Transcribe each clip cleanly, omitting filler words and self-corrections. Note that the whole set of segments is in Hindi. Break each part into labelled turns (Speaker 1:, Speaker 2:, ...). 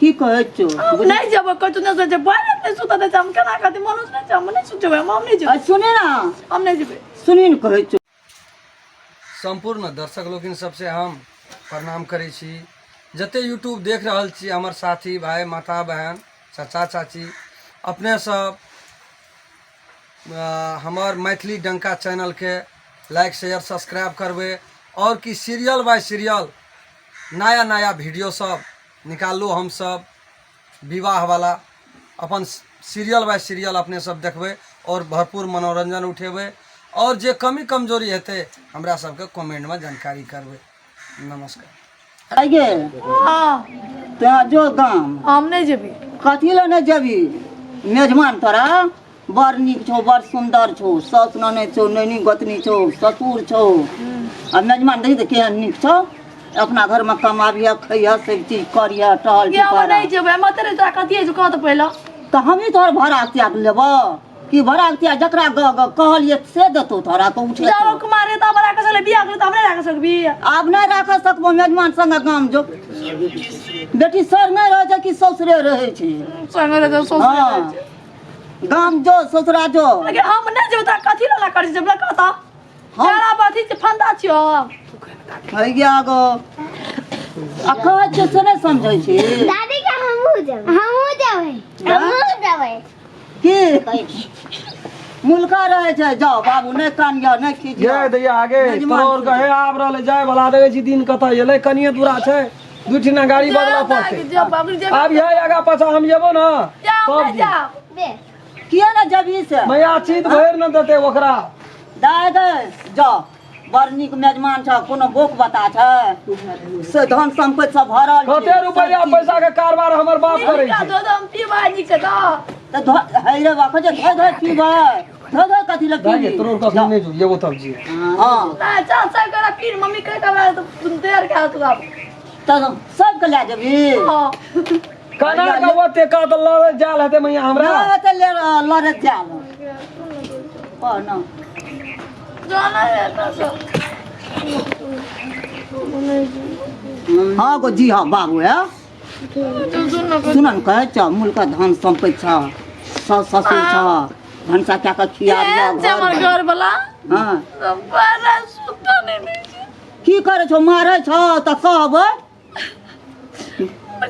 Speaker 1: की कहै छौ
Speaker 2: नहीं जब कछु न से बारे में सुता दे हम केना कहते मनुष्य नहीं हम नहीं सुनबे हम नहीं जेबे
Speaker 1: सुने ना
Speaker 2: हम नहीं जेबे
Speaker 1: सुनी न कहै छौ।
Speaker 3: संपूर्ण दर्शक लोग सबसे हम प्रणाम करै छी जते यूट्यूब देख रहल छी हमर साथी भाई माता बहन चाचा चाची अपने सब हमार मैथिली डंका चैनल के लाइक शेयर सब्सक्राइब करबे और कि सीरियल बाय सीरियल नया नया वीडियो सब निकालू हम सब विवाह वाला अपन सीरियल बाय सीरियल अपने सब देखबे और भरपूर मनोरंजन उठेबे और जे कमी कमजोरी हेते हमरा सबके कमेंट में जानकारी करबे। नमस्कार।
Speaker 1: आगे
Speaker 2: हां
Speaker 1: ते जो गाम
Speaker 2: हम नहीं जेबे
Speaker 1: कथी ले नहीं जेबी मेजबान तोरा बड़ नीक छौ बड़ सुंदर छौ सास ननद छौ नैनी गोतनी छौ ससुर छौ आ मेजबान देखी त केहन नीक छौ अपना घर में कमाबिया खैया सब चीज करिया टहल
Speaker 2: के हम नहीं जेबे मत रे तोरा कथि है कह तो पहले
Speaker 1: तो हम ही तोहर भाड़ा त्याग लेबो कि भाड़ा त्याग जकरा कहलिए से देतो तोरा तो उठे
Speaker 2: जाओ कुमारे त हमरा कसले बियाह कर त हम नहीं रख सकबी
Speaker 1: आब नहीं रख सकबो मेजबान संग गाम जो बेटी सर नहीं रहे छै कि ससुरे रहे छै
Speaker 2: संग रे तो सोच
Speaker 1: गाम जो ससुरा जो
Speaker 2: लेकिन हम नहीं जेबे त कथि ला कर जब ला कहता हमरा बाती से फंदा छियो
Speaker 1: है गया गो अखा छै से नहीं समझै छी
Speaker 4: दादी का हमहू जावे
Speaker 1: की मुल्का रहे छै जाओ बाबू नहीं कानिया नहीं खींच
Speaker 3: ये दैया आगे तोर कहे आब रहले जाय वाला देखे छी दिन कत एले कनिए दूरा छै दू ठिना गाड़ी बदला पड़ते आब यही आगा पाछा हम जेबो ना तब
Speaker 1: किया ना जबी से
Speaker 3: मैया चीत भर न देते ओकरा
Speaker 1: दाय गए जाओ बड़ नीक मेजमान छ कोनो बोक बता छ से धन संपत्ति सब भरल
Speaker 3: कते रुपया पैसा के कारबार हमर बाप करे छै
Speaker 2: दो हम पीबा नीक से
Speaker 1: त है रे बाप जे धर पीबे धर कथि ल
Speaker 3: दागे
Speaker 1: पी
Speaker 3: तोर कस नहीं जो ये तब जी
Speaker 1: हां
Speaker 2: ना चल चल करा पीर मम्मी कह का तो तुम तैयार क्या तू अब
Speaker 1: त सब के ले जबी
Speaker 2: हां
Speaker 3: काना का ओते का त लड़े जाल हते मैया हमरा
Speaker 1: ना त ले लड़े जाल ओ ना
Speaker 2: जाना है ना सब
Speaker 1: हां गो जी हां बाबू है सुन न कहे छ मुल्का धन संपत्ति छ ससुर छ भंसा क्या का खिया दिया
Speaker 2: हमर घर वाला
Speaker 1: हां
Speaker 2: सब बारा सुता नहीं
Speaker 1: की करे छो मारे छ त कहबै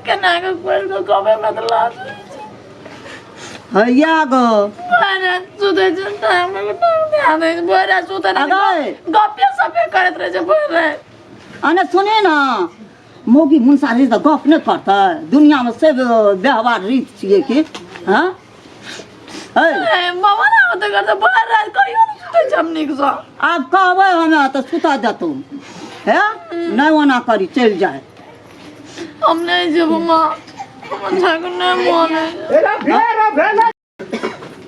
Speaker 2: केना के कोल को गवे में तो लाज
Speaker 1: हैया गो
Speaker 2: बारा सुते जनता हम आने बारा सुता नहीं गप्पे सबे करत रहे बोल रहे
Speaker 1: अने सुने ना मोगी मुंसारी त गप नहीं करता दुनिया में से व्यवहार रीत छिए कि हां है
Speaker 2: मामा ना तो करते बारा कहियो सुते जमनी के
Speaker 1: अब कहबै हमें त सुता जतो है नहीं ओना करी चल जाए
Speaker 2: हम नहीं जब मां हम ठाकुर नहीं माने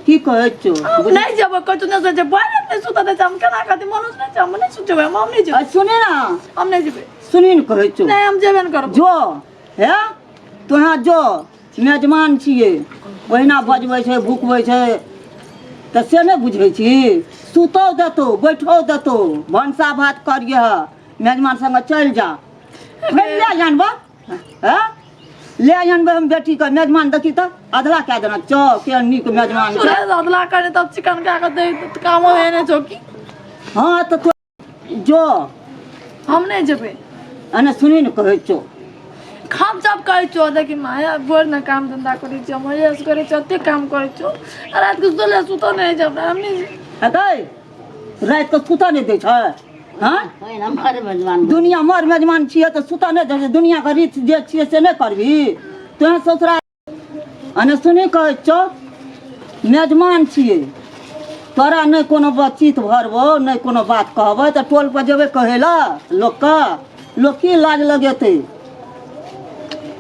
Speaker 1: की कहै छो
Speaker 2: नहीं जब कछु न से बारे में सुता दे हम केना कहते मनुष्य नहीं हम नहीं सुनबे हम नहीं जेबे
Speaker 1: सुने ना
Speaker 2: हम नहीं जेबे
Speaker 1: सुनी न कहै छो
Speaker 2: नहीं हम जेबे न करब
Speaker 1: जो है तोहा जो मेजमान छिए ओहिना बजबै छै भूकबै छै त से नहीं बुझै छी सुतो देतो बैठो देतो भंसा भात करिए मेजमान संग चल जा ले जानबो है ले जानबे हम बेटी के मेजमान देखी त अधला क्या देना चो के नीक मेजमान
Speaker 2: सुरे अदला करे तब चिकन का के दे काम है ने चौकी
Speaker 1: हां त जो
Speaker 2: हम नहीं जेबे
Speaker 1: अने सुनी न कहै छो
Speaker 2: हम सब कहे छो देखि माया बोर न काम धंधा करे छ मजे करे छ ते काम करे छ रात के सोले सुतो नहीं जब हम नहीं
Speaker 1: है रात के सुता नहीं दे छ हां
Speaker 4: हमारे मेजबान
Speaker 1: दुनिया मर मेजमान छिए त सुता नहीं दे दुनिया के रीत जे छिए से नहीं करबी तोहे ससुरा अने सुनी कहै छो मेजमान छिए तोरा नहीं कोनो बातचीत भरबो नहीं कोनो बात कहबै त टोल पर जेबे कहेला लोग की लाज लगेते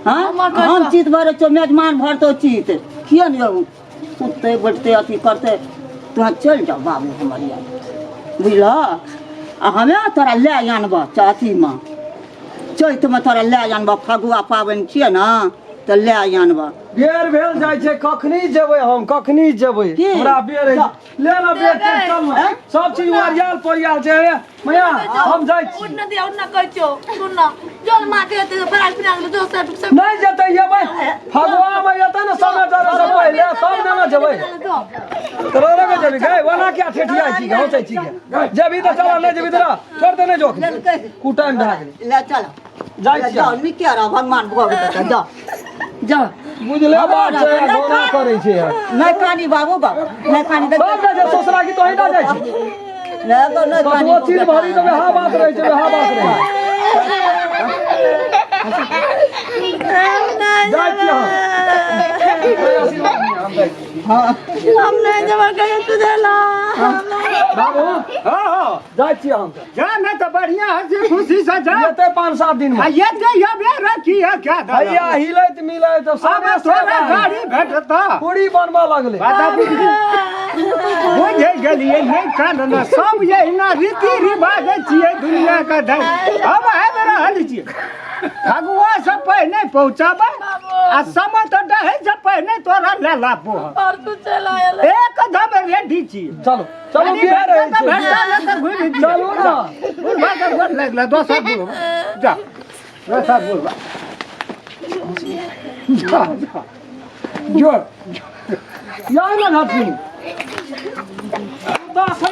Speaker 1: हाँ हम चीत भरे छो मेजमान भरतो चीत किया नहीं सुतते बैठते अथी करते तुहाँ चल जाओ बाबू हमारे बुझल आ हमें तोरा ले आनब अथी में चैत में तोरा ले आनब फगुआ पाबनि छिए ना तऽ ले आनबा
Speaker 3: बेर भेल जाइ छै कखनी जेबै हम कखनी जेबै
Speaker 1: की?
Speaker 3: हमरा बेर है ले ना बेर के चल ना सब चीज ओरियाल पोरियाल छै मैया हम जाइ छी
Speaker 2: उठना दिया उठना कहै छो सुन ना जो मां के ते फराल फिराल जो सब
Speaker 3: नहीं जेतै येबै फगवा में एतै ना समाचार से पहले तब ना जेबै तोरा के जेबी गए वाला क्या ठेठिया छी गाँव छै छी जेबी तो चल ले जेबी तोरा छोड़ दे ने जो कुटाइम भए गेलै
Speaker 1: ले चल
Speaker 3: जाइ छी
Speaker 1: जाओ निके रह भगवान भगत जा जा
Speaker 3: बुझले बात छै गोना करै छै
Speaker 1: नहीं कानी बाबू बाबू नहीं कानी दे
Speaker 3: सब जे ससुरा की तोही ना जाइ छी
Speaker 1: ले तो नहीं कानी
Speaker 3: वो चीज भरी तो हा बात रहे छै हा बात रहे जाइ छी हम
Speaker 2: हम नहीं जमा कहे तुझे ला
Speaker 3: बाबू
Speaker 5: हाँ
Speaker 3: जाइ छी हम
Speaker 5: जा ना तो बढ़िया हंसी खुशी से जा
Speaker 3: जेतै 5-7 दिन में
Speaker 5: ये गया बे रखी है क्या
Speaker 3: भैया हिलैत मिलैत तो
Speaker 5: अब
Speaker 3: सारे
Speaker 5: तोरा गाड़ी भेटता
Speaker 3: पूरी बनवा लगले
Speaker 5: बाता बुझे गेलिए नहीं कानना सब यही रीति रिवाज छिए दुनिया का ढंग अब आबि रहल छिए भगवा से पहले पहुंचाबे आ समय तो डहे से पहले तोरा ले लाबो
Speaker 2: और तू चला आयल
Speaker 5: एकदम रेडी छिए
Speaker 3: चलो चलो बिहार है
Speaker 5: चलो ना बुढ़वा के गोट लगला दोसर बुढ़वा जा दोसर बुढ़वा जा जो
Speaker 3: यार ना हाथी दास है